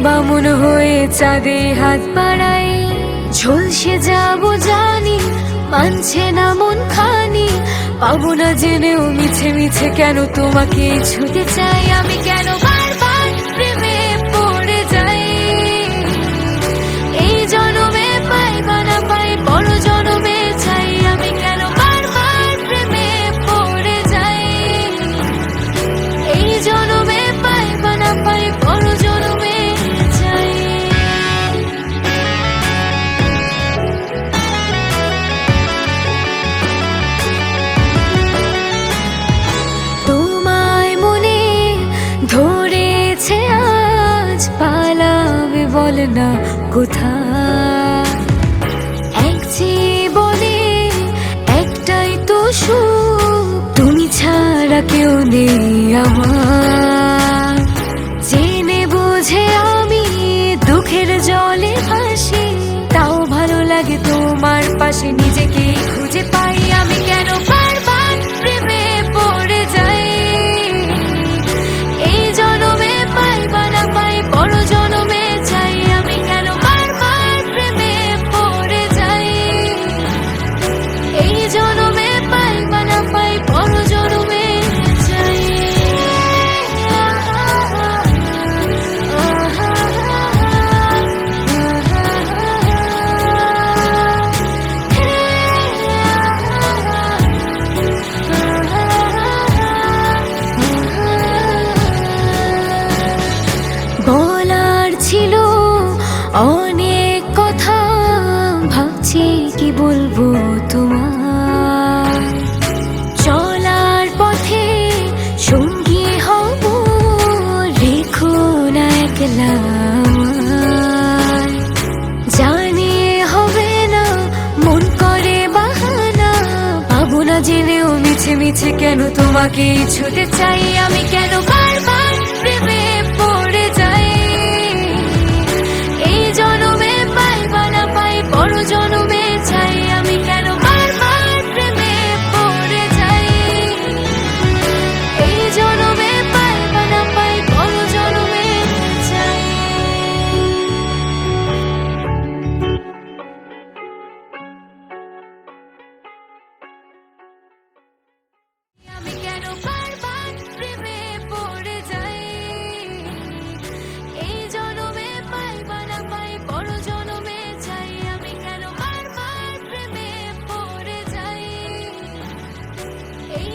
বামুন হয়ে চাঁদে হাত বাড়াই, ঝলসে যাব জানি, মানছে না মন খানি। পাবো না জেনেও মিছে মিছে কেন তোমাকে ছুটে চাই, আমি কেন বারবার প্রেমে পড়ে যাই। এই জনমে পাই বা না পাই, বড় জনমে চাই, আমি কেন বারবার প্রেমে পড়ে যাই। এই জনমে পাই বা না পাই, বড় জনমে চাই। তোমায় মনে ধরেছে আজ, পালাবে বল না কোথায়। এক জীবনে একটাই তো সুখ, তুমি ছাড়া কেউ নেই আমার। জেনে বুঝে আমি দুঃখের জলে ভাসি, তাও ভালো লাগে তোমার পাশে নিজেকে খুঁজে পাই। আমি কেন বারবার প্রেমে পড়ে যাই। এই জনমে পাই বা না পাই, বড় জনমে চাই, আমি কেন বারবার প্রেমে পড়ে যাই। এই জনমে পাই বা না পাই, বড় জনমে চাই। বলার ছিল অনেক কথা, ভাবছি কি বলবো তোমার। চলার পথে সঙ্গী হব, রেখো না একলা আমায়। জানি হবে না, মন করে বাহানা, পাবো না জেনেও মিছে মিছে কেন তোমাকে ছুটে চাই। আমি কেন বারবার প্রেমে পড়ে যাই। এই জনমে পাই বা না পাই, বড় জনমে চাই, আমি কেন বারবার প্রেমে পড়ে যাই। এই জনমে পাই বা না পাই, বড় জনমে চাই। আমি কেন বারবার প্রেমে পড়ে যাই। এই জনমে পাই বা না পাই, বড় জনমে চাই, আমি কেন বারবার প্রেমে পড়ে যাই। এই